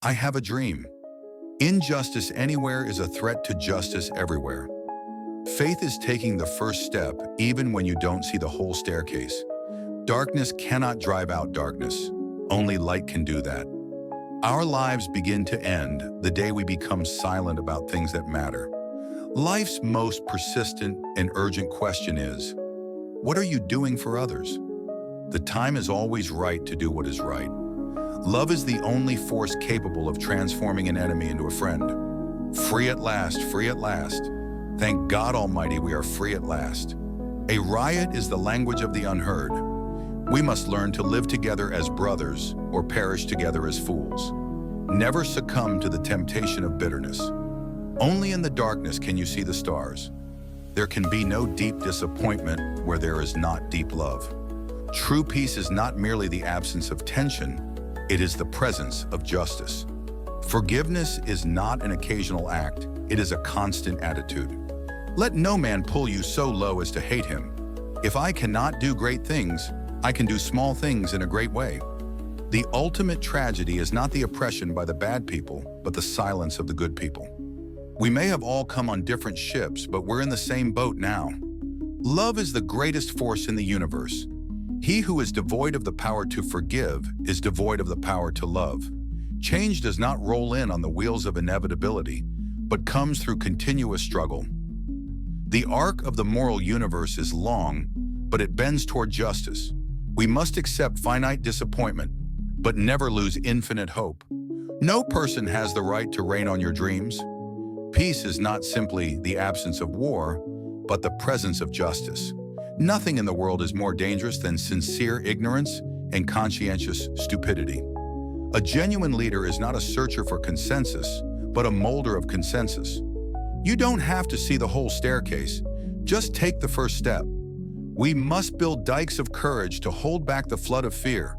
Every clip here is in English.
I have a dream. Injustice anywhere is a threat to justice everywhere. Faith is taking the first step even when you don't see the whole staircase. Darkness cannot drive out darkness. Only light can do that. Our lives begin to end the day we become silent about things that matter. Life's most persistent and urgent question is, what are you doing for others? The time is always right to do what is right. Love is the only force capable of transforming an enemy into a friend. Free at last, free at last. Thank God Almighty we are free at last. A riot is the language of the unheard. We must learn to live together as brothers or perish together as fools. Never succumb to the temptation of bitterness. Only in the darkness can you see the stars. There can be no deep disappointment where there is not deep love. True peace is not merely the absence of tension, it is the presence of justice. Forgiveness is not an occasional act, it is a constant attitude. Let no man pull you so low as to hate him. If I cannot do great things, I can do small things in a great way. The ultimate tragedy is not the oppression by the bad people, but the silence of the good people. We may have all come on different ships, but we're in the same boat now. Love is the greatest force in the universe. He who is devoid of the power to forgive is devoid of the power to love. Change does not roll in on the wheels of inevitability, but comes through continuous struggle. The arc of the moral universe is long, but it bends toward justice. We must accept finite disappointment, but never lose infinite hope. No person has the right to reign on your dreams. Peace is not simply the absence of war, but the presence of justice. Nothing in the world is more dangerous than sincere ignorance and conscientious stupidity. A genuine leader is not a searcher for consensus, but a molder of consensus. You don't have to see the whole staircase. Just take the first step. We must build dikes of courage to hold back the flood of fear.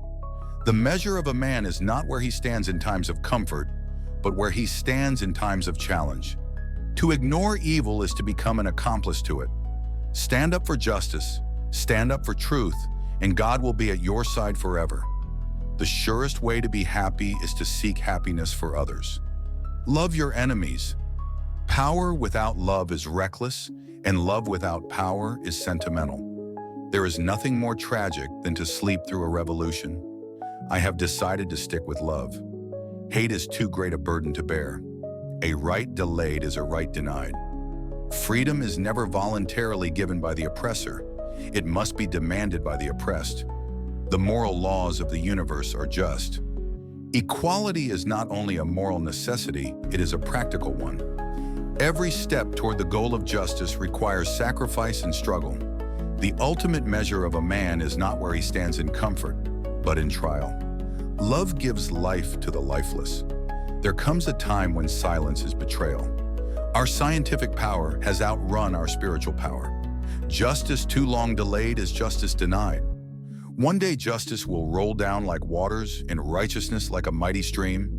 The measure of a man is not where he stands in times of comfort, but where he stands in times of challenge. To ignore evil is to become an accomplice to it. Stand up for justice, stand up for truth, and God will be at your side forever. The surest way to be happy is to seek happiness for others. Love your enemies. Power without love is reckless, and love without power is sentimental. There is nothing more tragic than to sleep through a revolution. I have decided to stick with love. Hate is too great a burden to bear. A right delayed is a right denied. Freedom is never voluntarily given by the oppressor. It must be demanded by the oppressed. The moral laws of the universe are just. Equality is not only a moral necessity, it is a practical one. Every step toward the goal of justice requires sacrifice and struggle. The ultimate measure of a man is not where he stands in comfort, but in trial. Love gives life to the lifeless. There comes a time when silence is betrayal. Our scientific power has outrun our spiritual power. Justice too long delayed is justice denied. One day justice will roll down like waters and righteousness like a mighty stream.